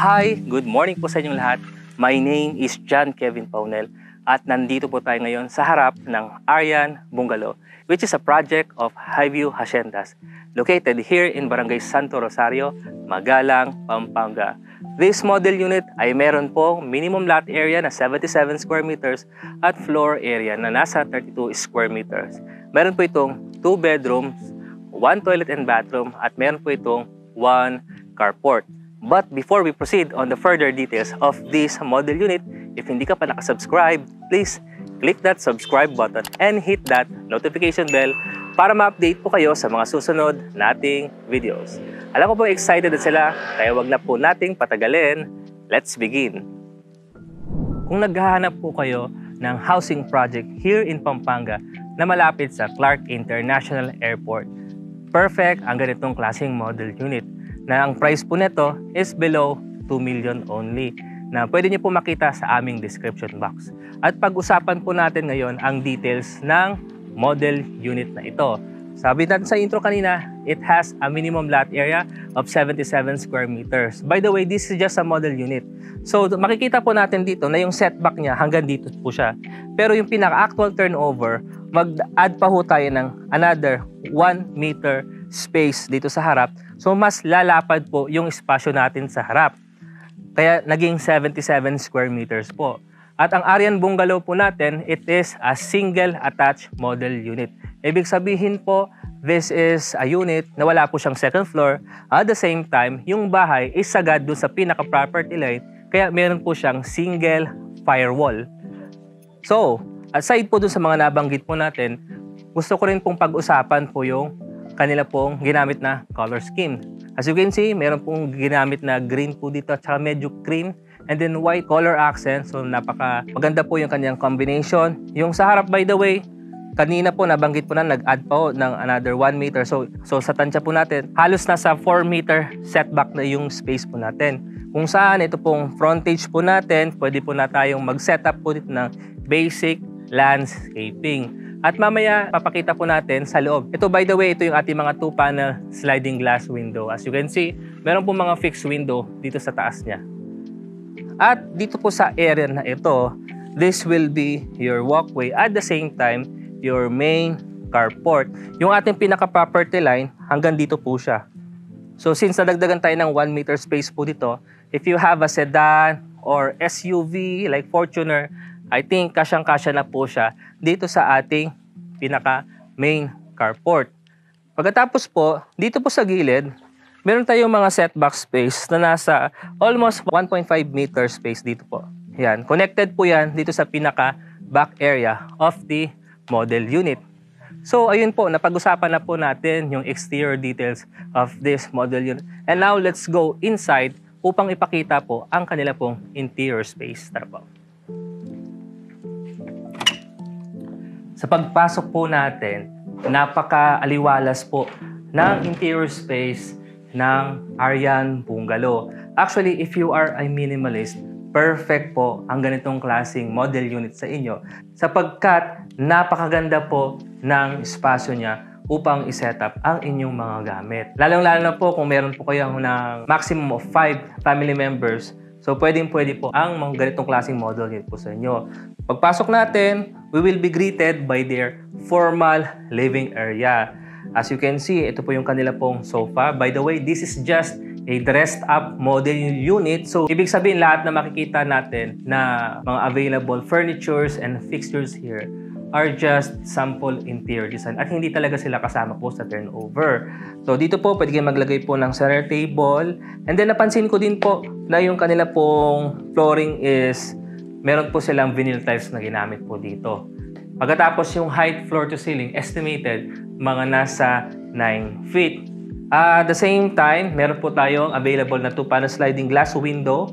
Hi! Good morning po sa inyong lahat. My name is John Kevin Paunel at nandito po tayo ngayon sa harap ng Aryan Bungalow, which is a project of Highview Haciendas located here in Barangay Santo Rosario, Magalang, Pampanga. This model unit ay meron pong minimum lot area na 77 square meters at floor area na nasa 32 square meters. Meron po itong 2 bedrooms, 1 toilet and bathroom at meron po itong 1 carport. But before we proceed on the further details of this model unit, if hindi ka pa nakasubscribe, please click that subscribe button and hit that notification bell para ma-update po kayo sa mga susunod nating videos. Alam ko po excited na sila, kaya wag na po nating patagalin. Let's begin! Kung naghahanap po kayo ng housing project here in Pampanga na malapit sa Clark International Airport, perfect ang ganitong klaseng model unit na ang price po nito is below 2 million only na pwede niyo po makita sa aming description box. At pag-usapan po natin ngayon ang details ng model unit na ito. Sabi natin sa intro kanina, it has a minimum lot area of 77 square meters. By the way, this is just a model unit. So makikita po natin dito na yung setback niya hanggang dito po siya. Pero yung pinaka-actual turnover, mag-add pa ho tayo ng another 1 meter space dito sa harap. So mas lalapad po yung espasyo natin sa harap. Kaya naging 77 square meters po. At ang Aryan Bungalow po natin, it is a single attached model unit. Ibig sabihin po, this is a unit na wala po siyang second floor. At the same time, yung bahay is sagad doon sa pinaka-property line. Kaya meron po siyang single firewall. So, aside po doon sa mga nabanggit po natin, gusto ko rin pong pag-usapan po yung kanila pong ginamit na color scheme. As you can see, meron pong ginamit na green po dito at saka medyo cream and then white color accent. So napaka maganda po yung kanyang combination. Yung sa harap, by the way, kanina po nabanggit po na nag-add po ng another 1 meter. So sa tansya po natin, halos nasa 4 meter setback na yung space po natin. Kung saan ito pong frontage po natin, pwede po na tayong mag-setup po dito ng basic landscaping. At mamaya, papakita po natin sa loob. Ito, by the way, ito yung ating mga 2-panel sliding glass window. As you can see, meron po mga fixed window dito sa taas niya. At dito po sa area na ito, this will be your walkway. At the same time, your main carport. Yung ating pinaka-property line, hanggang dito po siya. So since nadagdagan tayo ng 1 meter space po dito, if you have a sedan or SUV like Fortuner, I think kasyang-kasya na po siya dito sa ating pinaka-main carport. Pagkatapos po, dito po sa gilid, meron tayong mga setback space na nasa almost 1.5 meter space dito po. Yan, connected po yan dito sa pinaka-back area of the model unit. So, ayun po, napag-usapan na po natin yung exterior details of this model unit. And now, let's go inside upang ipakita po ang kanila pong interior space. Tara po. Sa pagpasok po natin, napaka-aliwalas po ng interior space ng Aryan Bungalow. Actually, if you are a minimalist, perfect po ang ganitong klaseng model unit sa inyo sapagkat napakaganda po ng espasyo niya upang isetup ang inyong mga gamit. Lalong-lalo na po kung meron po kayo ng maximum of 5 family members, so pwedeng-pwede po ang mga ganitong klaseng model unit po sa inyo. Pagpasok natin, we will be greeted by their formal living area. As you can see, ito po yung kanila pong sofa. By the way, this is just a dressed up model unit. So, ibig sabihin lahat na makikita natin na mga available furnitures and fixtures here are just sample interior design at hindi talaga sila kasama po sa turnover. So, dito po pwede kayong maglagay po ng center table. And then, napansin ko din po na yung kanila pong flooring is meron po silang vinyl tiles na ginamit po dito. Pagkatapos yung height floor to ceiling estimated mga nasa 9 feet. At the same time, meron po tayong available na 2-panel sliding glass window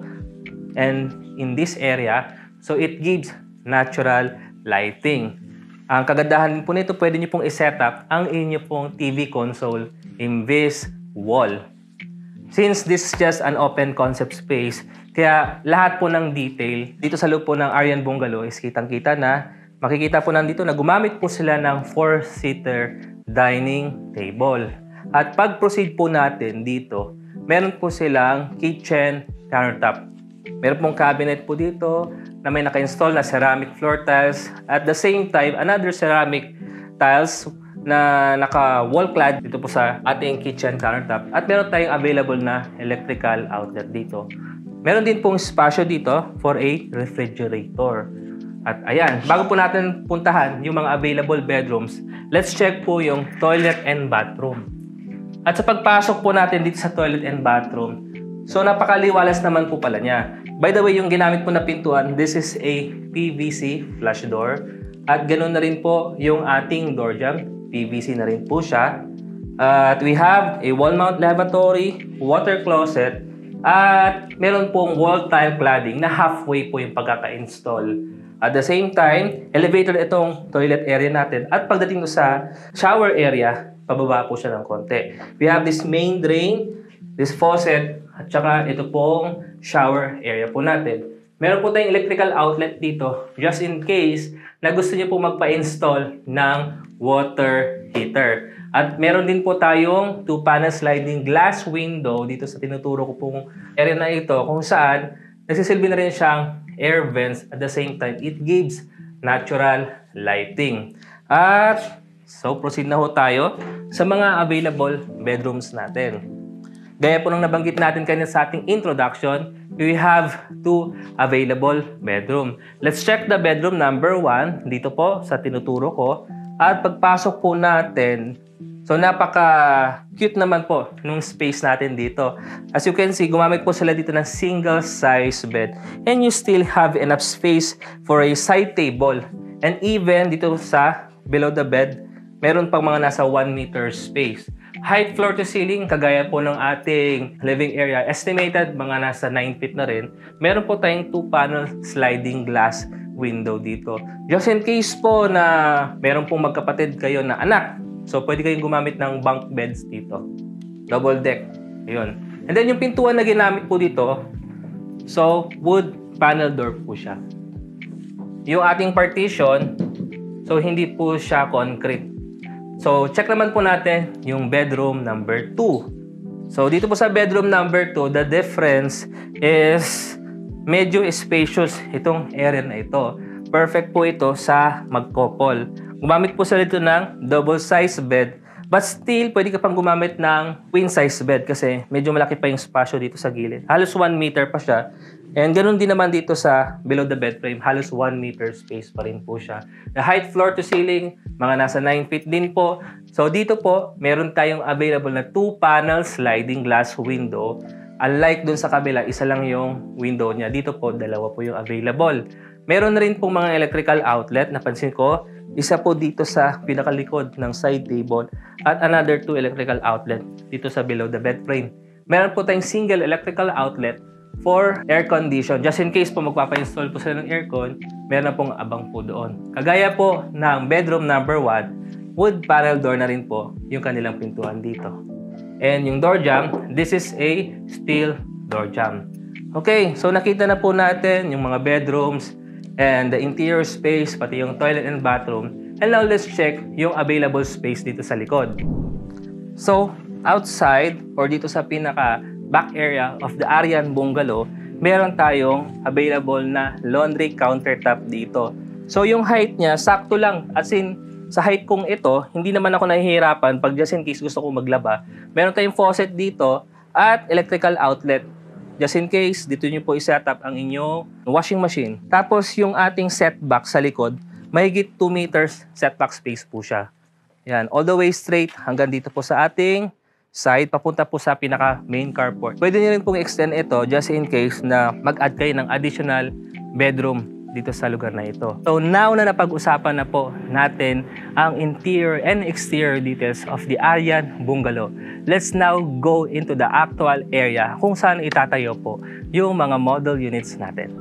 and in this area, so it gives natural lighting. Ang kagandahan po nito, pwede nyo pong isetup ang inyo pong TV console in this wall. Since this is just an open concept space, kaya lahat po ng detail dito sa loob po ng Aryan Bungalow is kitang-kita na makikita po nandito na gumamit po sila ng 4-seater dining table. At pag-proceed po natin dito, meron po silang kitchen countertop. Meron pong cabinet po dito na may naka-install na ceramic floor tiles. At the same time, another ceramic tiles na naka-wall clad dito po sa ating kitchen countertop. At meron tayong available na electrical outlet dito. Meron din pong spasyo dito for a refrigerator. At ayan, bago po natin puntahan yung mga available bedrooms, let's check po yung toilet and bathroom. At sa pagpasok po natin dito sa toilet and bathroom, so napakaliwalas naman po pala niya. By the way, yung ginamit po na pintuan, this is a PVC flush door. At ganoon na rin po yung ating door jamb. PVC na rin po siya. At we have a wall mount lavatory, water closet, at meron pong wall tile cladding na halfway po yung pagkaka-install. At the same time, elevator itong toilet area natin. At pagdating sa shower area, pababa po siya ng konti. We have this main drain, this faucet, at saka ito pong shower area po natin. Meron po tayong electrical outlet dito just in case na gusto niyo po magpa-install ng water heater. At meron din po tayong 2-panel sliding glass window dito sa tinuturo ko pong area na ito kung saan nagsisilbi na rin siyang air vents. At the same time, it gives natural lighting. At so proceed na ho tayo sa mga available bedrooms natin. Gaya po nang nabanggit natin kanina sa ating introduction, we have 2 available bedroom. Let's check the bedroom number 1 dito po sa tinuturo ko. At pagpasok po natin, so napaka-cute naman po nung space natin dito. As you can see, gumamit po sila dito ng single size bed. And you still have enough space for a side table. And even dito sa below the bed, meron pang mga nasa 1 meter space. Height floor to ceiling, kagaya po ng ating living area, estimated mga nasa 9 feet na rin. Meron po tayong 2-panel sliding glass window dito. Just in case po na meron pong magkapatid kayo na anak, so pwede kayong gumamit ng bunk beds dito. Double deck. Ayun. And then yung pintuan na ginamit po dito, so wood panel door po siya. Yung ating partition, so hindi po siya concrete. So, check naman po natin yung bedroom number 2. So, dito po sa bedroom number 2, the difference is medyo spacious itong area na ito. Perfect po ito sa mag-couple. Gumamit po sila dito ng double size bed, but still, pwede ka pang gumamit ng queen size bed kasi medyo malaki pa yung spasyo dito sa gilid. Halos 1 meter pa siya. And ganoon din naman dito sa below the bed frame, halos 1 meter space pa rin po siya. The height floor to ceiling, mga nasa 9 feet din po. So dito po, meron tayong available na 2-panel sliding glass window. Unlike dun sa kabila, isa lang yung window niya. Dito po, dalawa po yung available. Meron na rin pong mga electrical outlet. Napansin ko, isa po dito sa pinakalikod ng side table at another 2 electrical outlet dito sa below the bed frame. Meron po tayong single electrical outlet for air condition. Just in case po magpapa-install po sila ng aircon, meron na pong abang po doon. Kagaya po ng bedroom number 1, wood panel door na rin po yung kanilang pintuan dito. And yung door jamb, this is a steel door jamb. Okay, so nakita na po natin yung mga bedrooms and the interior space, pati yung toilet and bathroom. And now let's check yung available space dito sa likod. So, outside or dito sa pinaka back area of the Aryan Bungalow, meron tayong available na laundry countertop dito. So yung height niya, sakto lang. As in, sa height kong ito, hindi naman ako nahihirapan pag just in case gusto ko maglaba. Meron tayong faucet dito at electrical outlet. Just in case, dito nyo po i-set up ang inyong washing machine. Tapos yung ating setback sa likod, mahigit 2 meters setback space po siya. Yan, all the way straight hanggang dito po sa ating side, papunta po sa pinaka main carport. Pwede nyo rin pong extend ito just in case na mag-add kayo ng additional bedroom dito sa lugar na ito. So now na napag-usapan na po natin ang interior and exterior details of the Aryan Bungalow, let's now go into the actual area kung saan itatayo po yung mga model units natin.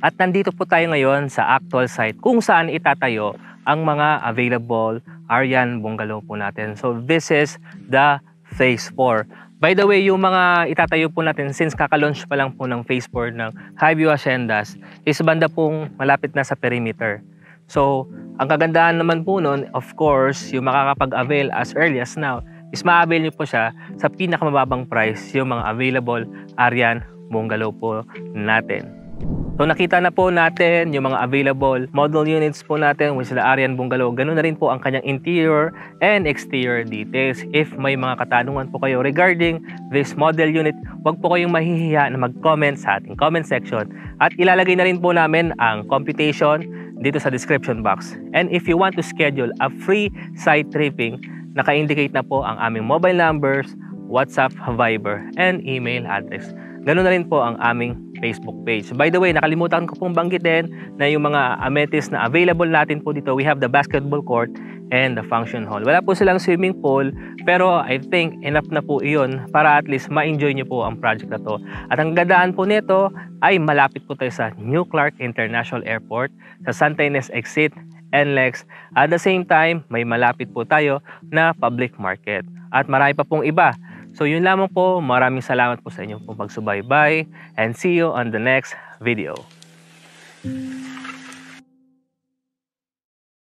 At nandito po tayo ngayon sa actual site kung saan itatayo ang mga available Aryan Bungalow po natin. So this is the Phase 4. By the way, yung mga itatayo po natin since kaka-launch pa lang po ng Phase 4 ng Highview Haciendas is banda pong malapit na sa perimeter. So ang kagandahan naman po nun, of course, yung makakapag-avail as early as now is ma-avail nyo po siya sa pinakamababang price yung mga available Aryan bungalow po natin. So nakita na po natin yung mga available model units po natin which is the Aryan Bungalow. Ganun na rin po ang kanyang interior and exterior details. If may mga katanungan po kayo regarding this model unit, huwag po kayong mahihiya na mag-comment sa ating comment section. At ilalagay na rin po namin ang computation dito sa description box. And if you want to schedule a free site tripping, naka-indicate na po ang aming mobile numbers, WhatsApp, Viber, and email address. Ganun na rin po ang aming Facebook page. By the way, nakalimutan ko pong banggitin na yung mga amenities na available natin po dito. We have the basketball court and the function hall. Wala po silang swimming pool, pero I think enough na po iyon para at least ma-enjoy nyo po ang project na to. At ang gandaan po nito ay malapit po tayo sa New Clark International Airport, sa Santa Ynez Exit, NLEX. At the same time, may malapit po tayo na public market. At marami pa pong iba. So yun lamang po, maraming salamat po sa inyong pagsubaybay and see you on the next video.